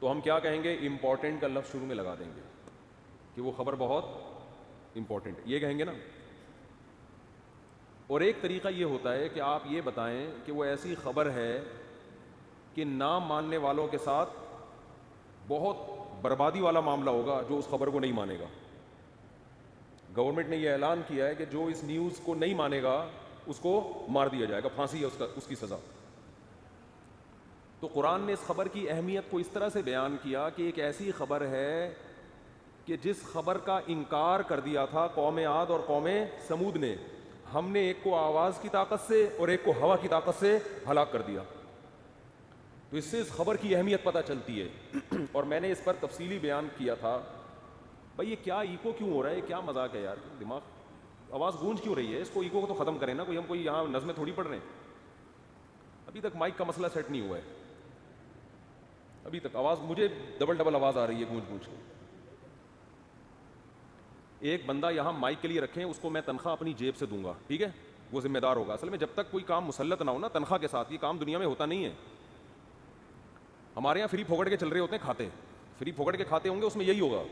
تو ہم کیا کہیں گے؟ امپورٹنٹ کا لفظ شروع میں لگا دیں گے کہ وہ خبر بہت امپورٹنٹ، یہ کہیں گے نا. اور ایک طریقہ یہ ہوتا ہے کہ آپ یہ بتائیں کہ وہ ایسی خبر ہے کہ نہ ماننے والوں کے ساتھ بہت بربادی والا معاملہ ہوگا جو اس خبر کو نہیں مانے گا. گورنمنٹ نے یہ اعلان کیا ہے کہ جو اس نیوز کو نہیں مانے گا اس کو مار دیا جائے گا، پھانسی ہے اس کی سزا. تو قرآن نے اس خبر کی اہمیت کو اس طرح سے بیان کیا کہ ایک ایسی خبر ہے کہ جس خبر کا انکار کر دیا تھا قوم عاد اور قوم سمود نے، ہم نے ایک کو آواز کی طاقت سے اور ایک کو ہوا کی طاقت سے ہلاک کر دیا. تو اس سے اس خبر کی اہمیت پتہ چلتی ہے. اور میں نے اس پر تفصیلی بیان کیا تھا. بھائی یہ کیا ایکو کیوں ہو رہا ہے؟ کیا مذاق ہے یار؟ دماغ آواز گونج کیوں رہی ہے؟ اس کو ایکو کو تو ختم کریں نا. ہم کوئی یہاں نظمیں تھوڑی پڑھ رہے ہیں. ابھی تک مائک کا مسئلہ سیٹ نہیں ہوا ہے. ابھی تک آواز مجھے ڈبل آواز آ رہی ہے گونج گونج کے. ایک بندہ یہاں مائک کے لیے رکھیں، اس کو میں تنخواہ اپنی جیب سے دوں گا، ٹھیک ہے؟ وہ ذمہ دار ہوگا. اصل میں جب تک کوئی کام مسلط نہ ہو نا تنخواہ کے ساتھ، یہ کام دنیا میں ہوتا نہیں ہے. ہمارے یہاں فری پھوکٹ کے چل رہے ہوتے ہیں کھاتے، فری پھوکٹ کے کھاتے ہوں گے، اس میں یہی ہوگا.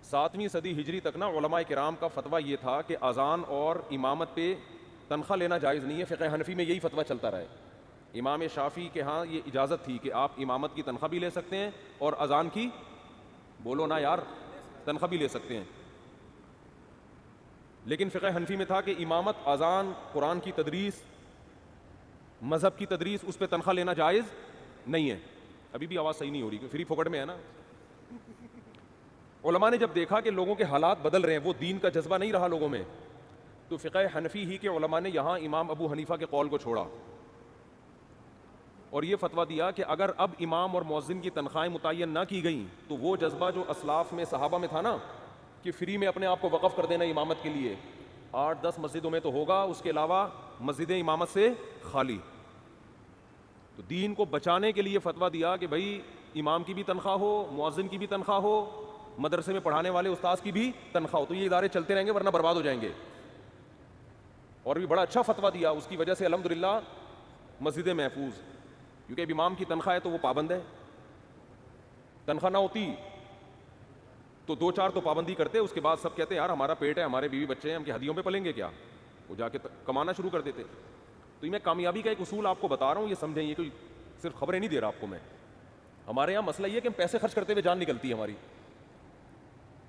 7ویں صدی ہجری تک نا علماء کرام کا فتویٰ یہ تھا کہ اذان اور امامت پہ تنخواہ لینا جائز نہیں ہے. فقہ حنفی میں یہی فتویٰ چلتا رہا ہے. امام شافعی کے ہاں یہ اجازت تھی کہ آپ امامت کی تنخواہ بھی لے سکتے ہیں اور اذان کی، بولو نا یار، تنخواہ بھی لے سکتے ہیں. لیکن فقہ حنفی میں تھا کہ امامت، اذان، قرآن کی تدریس، مذہب کی تدریس، اس پہ تنخواہ لینا جائز نہیں ہے. ابھی بھی آواز صحیح نہیں ہو رہی کہ فری پھوکٹ میں ہے نا. علماء نے جب دیکھا کہ لوگوں کے حالات بدل رہے ہیں، وہ دین کا جذبہ نہیں رہا لوگوں میں، تو فقہ حنفی ہی کے علماء نے یہاں امام ابو حنیفہ کے قول کو چھوڑا اور یہ فتویٰ دیا کہ اگر اب امام اور مؤذن کی تنخواہیں متعین نہ کی گئیں تو وہ جذبہ جو اسلاف میں، صحابہ میں تھا نا کہ فری میں اپنے آپ کو وقف کر دینا امامت کے لیے، 8-10 مسجدوں میں تو ہوگا، اس کے علاوہ مسجدیں امامت سے خالی. تو دین کو بچانے کے لیے فتویٰ دیا کہ بھائی امام کی بھی تنخواہ ہو، مؤذن کی بھی تنخواہ ہو، مدرسے میں پڑھانے والے استاذ کی بھی تنخواہ ہو. تو یہ ادارے چلتے رہیں گے ورنہ برباد ہو جائیں گے. اور بھی بڑا اچھا فتویٰ دیا، اس کی وجہ سے الحمدللہ مسجدیں محفوظ، کیونکہ اب امام کی تنخواہ ہے تو وہ پابند ہے. تنخواہ نہ ہوتی تو 2-4 تو پابندی کرتے، اس کے بعد سب کہتے ہیں یار ہمارا پیٹ ہے، ہمارے بیوی بچے ہیں، ہم کیا ہدیوں پہ پلیں گے کیا؟ وہ جا کے کمانا شروع کر دیتے. تو یہ میں کامیابی کا ایک اصول آپ کو بتا رہا ہوں، یہ سمجھیں، یہ کوئی صرف خبریں نہیں دے رہا آپ کو میں. ہمارے یہاں مسئلہ یہ کہ ہم پیسے خرچ کرتے ہوئے جان نکلتی ہے ہماری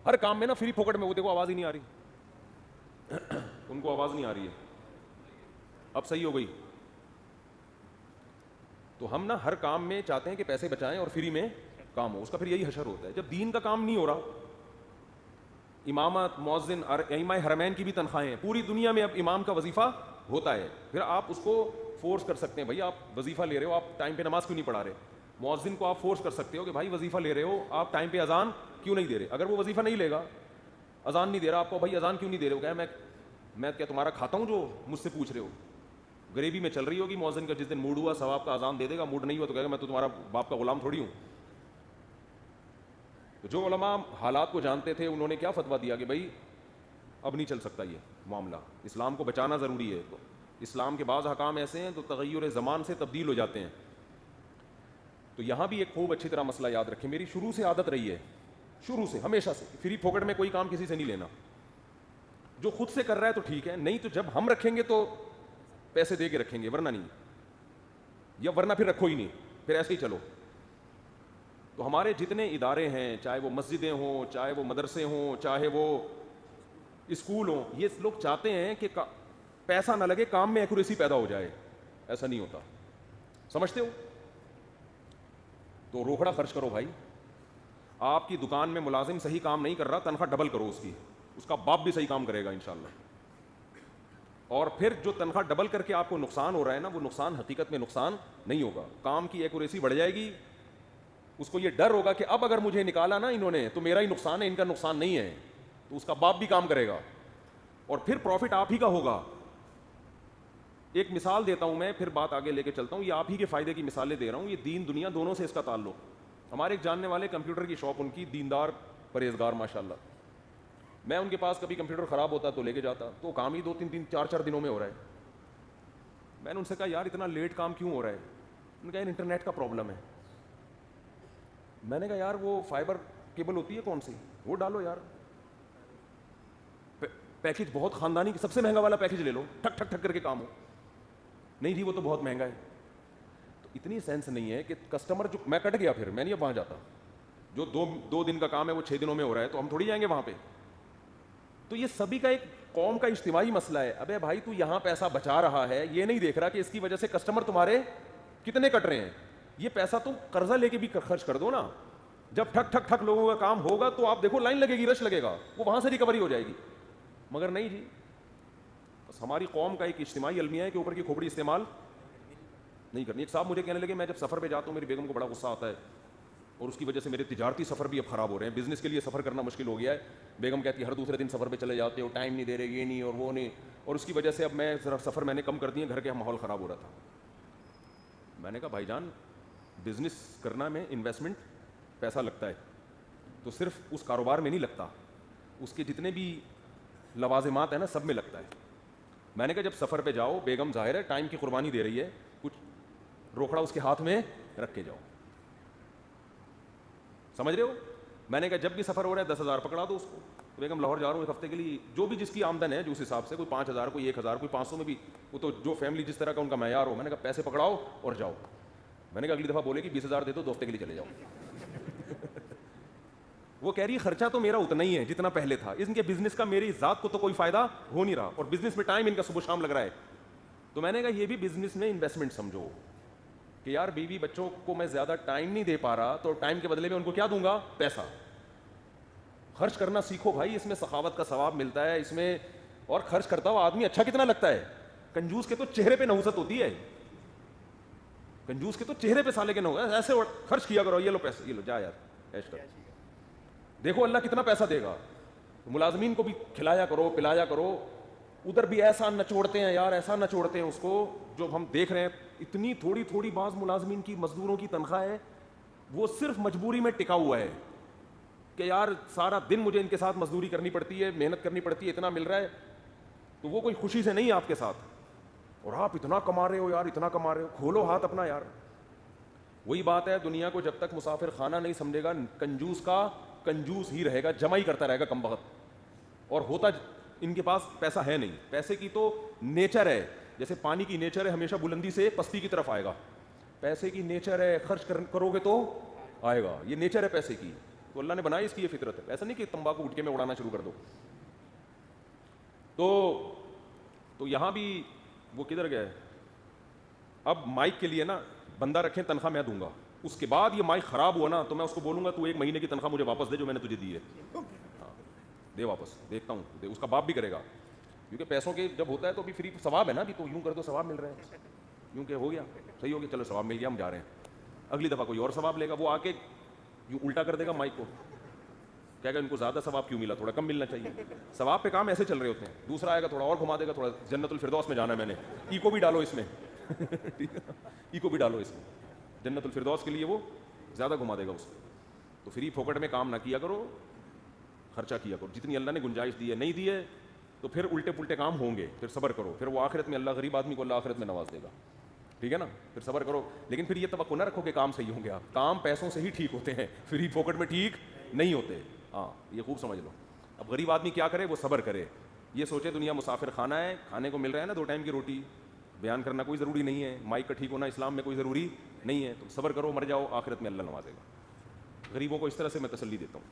ہر کام میں نا، فری پھوکٹ میں. وہ دیکھو آواز ہی نہیں آ رہی، ان کو آواز نہیں آ رہی ہے. اب صحیح ہو گئی. تو ہم نا ہر کام میں چاہتے ہیں کہ پیسے بچائیں اور فری میں کام ہو، اس کا پھر یہی حشر ہوتا ہے. جب دین کا کام نہیں ہو رہا، امامت، مؤذن، ائمہ حرمین کی بھی تنخواہیں ہیں، پوری دنیا میں اب امام کا وظیفہ ہوتا ہے، پھر آپ اس کو فورس کر سکتے ہیں، بھائی آپ وظیفہ لے رہے ہو، آپ ٹائم پہ نماز کیوں نہیں پڑھا رہے؟ مؤذن کو آپ فورس کر سکتے ہو کہ بھائی وظیفہ لے رہے ہو، آپ ٹائم پہ اذان کیوں نہیں دے رہے؟ اگر وہ وظیفہ نہیں لے گا، اذان نہیں دے رہا، آپ کو بھائی اذان کیوں نہیں دے رہے ہو؟ کہ میں کیا تمہارا کھاتا ہوں جو مجھ سے پوچھ رہے ہو؟ غریبی میں چل رہی ہوگی مؤذن کا، جس دن موڈ ہوا ثواب کا اذان دے دے گا، موڈ نہیں ہوا تو کہے گا میں تو تمہارا باپ کا غلام تھوڑی ہوں. تو جو علماء حالات کو جانتے تھے انہوں نے کیا فتویٰ دیا کہ بھائی اب نہیں چل سکتا یہ معاملہ، اسلام کو بچانا ضروری ہے. تو اسلام کے بعض احکام ایسے ہیں تو تغیر زمان سے تبدیل ہو جاتے ہیں. تو یہاں بھی ایک خوب اچھی طرح مسئلہ یاد رکھیں، میری شروع سے عادت رہی ہے، شروع سے ہمیشہ سے، فری پھوکٹ میں کوئی کام کسی سے نہیں لینا. جو خود سے کر رہا ہے تو ٹھیک ہے، نہیں تو جب ہم رکھیں گے تو پیسے دے کے رکھیں گے، ورنہ نہیں، یا ورنہ پھر رکھو ہی نہیں، پھر ایسے ہی چلو. تو ہمارے جتنے ادارے ہیں، چاہے وہ مسجدیں ہوں، چاہے وہ مدرسے ہوں، چاہے وہ اسکول ہوں، یہ لوگ چاہتے ہیں کہ پیسہ نہ لگے، کام میں ایکوریسی پیدا ہو جائے. ایسا نہیں ہوتا، سمجھتے ہو؟ تو روکڑا خرچ کرو بھائی. آپ کی دکان میں ملازم صحیح کام نہیں کر رہا، تنخواہ ڈبل کرو اس کی، اس کا باپ بھی صحیح کام کرے گا انشاءاللہ. اور پھر جو تنخواہ ڈبل کر کے آپ کو نقصان ہو رہا ہے نا، وہ نقصان حقیقت میں نقصان نہیں ہوگا، کام کی ایکوریسی بڑھ جائے گی. اس کو یہ ڈر ہوگا کہ اب اگر مجھے نکالا نا انہوں نے تو میرا ہی نقصان ہے، ان کا نقصان نہیں ہے. تو اس کا باپ بھی کام کرے گا اور پھر پروفٹ آپ ہی کا ہوگا. ایک مثال دیتا ہوں میں، پھر بات آگے لے کے چلتا ہوں. یہ آپ ہی کے فائدے کی مثالیں دے رہا ہوں، یہ دین دنیا دونوں سے اس کا تعلق. ہمارے ایک جاننے والے کمپیوٹر کی شاپ، ان کی، دیندار پرہیزگار ماشاءاللہ. میں ان کے پاس کبھی کمپیوٹر خراب ہوتا تو لے کے جاتا، تو کام ہی 2-3 4 دنوں میں ہو رہا ہے. میں نے ان سے کہا یار اتنا لیٹ کام کیوں ہو رہا ہے؟ انہوں نے کہا انٹرنیٹ کا پرابلم ہے. میں نے کہا یار وہ فائبر کیبل ہوتی ہے کون سی, وہ ڈالو یار, پیکج بہت خاندانی, سب سے مہنگا والا پیکج لے لو, ٹھک ٹھک ٹھک کر کے کام ہو. نہیں جی وہ تو بہت مہنگا ہے. تو اتنی سینس نہیں ہے کہ کسٹمر جو, میں کٹ گیا پھر میں نہیں اب وہاں جاتا, جو دو دن کا کام ہے وہ 6 دنوں میں ہو رہا ہے, تو ہم تھوڑی جائیں گے وہاں پہ. تو یہ سبھی کا ایک قوم کا اجتماعی مسئلہ ہے. ابے بھائی تو یہاں پیسہ بچا رہا ہے, یہ نہیں دیکھ رہا کہ اس کی وجہ سے کسٹمر تمہارے کتنے کٹ رہے ہیں. یہ پیسہ تم قرضہ لے کے بھی خرچ کر دو نا, جب ٹھک ٹھک ٹھک لوگوں کا کام ہوگا تو آپ دیکھو لائن لگے گی, رش لگے گا, وہ وہاں سے ریکوری ہو جائے گی. مگر نہیں جی, بس ہماری قوم کا ایک اجتماعی المیہ ہے کہ اوپر کی کھوپڑی استعمال نہیں کرنی. ایک صاحب مجھے کہنے لگے میں جب سفر پہ جاتا ہوں میری بیگم کو بڑا غصہ آتا ہے, اور اس کی وجہ سے میرے تجارتی سفر بھی اب خراب ہو رہے ہیں, بزنس کے لیے سفر کرنا مشکل ہو گیا ہے. بیگم کہتی ہے ہر دوسرے دن سفر پہ چلے جاتے ہو, ٹائم نہیں دے رہے, یہ نہیں اور وہ نہیں, اور اس کی وجہ سے اب میں ذرا سفر میں نے کم کر دیے, گھر کے ماحول خراب ہو رہا تھا. میں نے کہا بھائی جان بزنس کرنا میں انویسٹمنٹ پیسہ لگتا ہے, تو صرف اس کاروبار میں نہیں لگتا, اس کے جتنے بھی لوازمات ہیں نا سب میں لگتا ہے. میں نے کہا جب سفر پہ جاؤ, بیگم ظاہر ہے ٹائم کی قربانی دے رہی ہے, کچھ روکڑا اس کے ہاتھ میں رکھ کے جاؤ, سمجھ رہے ہو. میں نے کہا جب بھی سفر ہو رہا ہے 10,000 پکڑا دو اس کو. بیگم لاہور جا رہا ہوں ایک ہفتے کے لیے, جو بھی جس کی آمدن ہے جو اس حساب سے, کوئی 5,000 کوئی 1,000 کوئی 500 میں بھی, وہ تو جو فیملی جس طرح کا ان کا معیار ہو. میں نے کہا پیسے پکڑاؤ اور جاؤ. میں نے کہا اگلی دفعہ بولے کہ 20,000 دے دو, 2 ہفتے کے لیے چلے جاؤ. وہ کہہ رہی خرچہ تو میرا اتنا ہی ہے جتنا پہلے تھا, ان کے بزنس کا میری ذات کو تو کوئی فائدہ ہو نہیں رہا, اور بزنس میں ٹائم ان کا صبح شام لگ رہا ہے. تو میں نے کہا یہ بھی بزنس میں انویسٹمنٹ سمجھو کہ یار بیوی بچوں کو میں زیادہ ٹائم نہیں دے پا رہا, تو ٹائم کے بدلے میں ان کو کیا دوں گا, پیسہ. خرچ کرنا سیکھو بھائی, اس میں سخاوت کا ثواب ملتا ہے اس میں, اور خرچ کرتا ہوا آدمی اچھا کتنا لگتا ہے. کنجوس کے تو چہرے پہ نحوست ہوتی ہے, کنجوس کے تو چہرے پہ سالے کے نہ ہو, ایسے خرچ کیا کرو, یہ لو پیسے, یہ لو جا یار ایش کر, دیکھو اللہ کتنا پیسہ دے گا. ملازمین کو بھی کھلایا کرو پلایا کرو. ادھر بھی ایسا نچوڑتے ہیں یار, ایسا نچوڑتے ہیں اس کو, جو ہم دیکھ رہے ہیں اتنی تھوڑی تھوڑی بعض ملازمین کی مزدوروں کی تنخواہ ہے, وہ صرف مجبوری میں ٹکا ہوا ہے کہ یار سارا دن مجھے ان کے ساتھ مزدوری کرنی پڑتی ہے, محنت کرنی پڑتی ہے, اتنا مل رہا ہے. تو وہ کوئی خوشی سے نہیں آپ کے ساتھ, اور آپ اتنا کما رہے ہو یار, اتنا کما رہے ہو, کھولو ہاتھ اپنا یار. وہی بات ہے, دنیا کو جب تک مسافر خانہ نہیں سمجھے گا, کنجوس کا کنجوس ہی رہے گا, جمع ہی کرتا رہے گا کم بخت, اور ہوتا ان کے پاس پیسہ ہے نہیں. پیسے کی تو نیچر ہے, جیسے پانی کی نیچر ہے ہمیشہ بلندی سے پستی کی طرف آئے گا, پیسے کی نیچر ہے خرچ کرو گے تو آئے گا, یہ نیچر ہے پیسے کی. تو اللہ نے بنائی اس کی یہ فطرت ہے, ایسا نہیں کہ تمباکو گٹکے میں اڑانا شروع کر دو. تو یہاں بھی وہ کدھر گئے, اب مائک کے لیے نا بندہ رکھیں, تنخواہ میں دوں گا, اس کے بعد یہ مائک خراب ہوا نا تو میں اس کو بولوں گا تو 1 مہینے کی تنخواہ مجھے واپس دے جو میں نے تجھے دی ہے, دے واپس, دیکھتا ہوں دے. اس کا باپ بھی کرے گا, کیونکہ پیسوں کے جب ہوتا ہے تو بھی فری ثواب ہے نا, ابھی تو یوں کر دو ثواب مل رہے ہیں, یوں کہ ہو گیا صحیح ہو گیا, چلو ثواب مل گیا ہم جا رہے ہیں. اگلی دفعہ کوئی اور ثواب لے گا, وہ آ کے یوں الٹا کر دے گا مائک کو, کہے گا ان کو زیادہ ثواب کیوں ملا, تھوڑا کم ملنا چاہیے. ثواب پہ کام ایسے چل رہے ہوتے ہیں. دوسرا آئے گا تھوڑا اور گھما دے گا, تھوڑا جنت الفردوس میں جانا ہے میں نے, ایکو بھی ڈالو اس میں, ایکو بھی ڈالو اس میں, جنت الفردوس کے لیے وہ زیادہ گھما دے گا اس کو. تو فری پھوکٹ میں کام نہ کیا کرو, خرچہ کیا کرو, جتنی اللہ نے گنجائش دی ہے. نہیں دی ہے تو پھر الٹے پلٹے کام ہوں گے, پھر صبر کرو, پھر وہ آخرت میں اللہ غریب آدمی کو اللہ آخرت میں نواز دے گا, ٹھیک ہے نا. پھر صبر کرو, لیکن پھر یہ توقع نہ رکھو کہ کام صحیح ہوں گے. آپ کام پیسوں سے ہی ٹھیک ہوتے ہیں, فری پھوکٹ میں ٹھیک نہیں ہوتے. ہاں یہ خوب سمجھ لو. اب غریب آدمی کیا کرے, وہ صبر کرے, یہ سوچے دنیا مسافر خانہ ہے, کھانے کو مل رہا ہے نا 2 ٹائم کی روٹی, بیان کرنا کوئی ضروری نہیں ہے, مائک کا ٹھیک ہونا اسلام میں کوئی ضروری نہیں ہے. تو صبر کرو, مر جاؤ, آخرت میں اللہ نوازے گا. غریبوں کو اس طرح سے میں تسلی دیتا ہوں.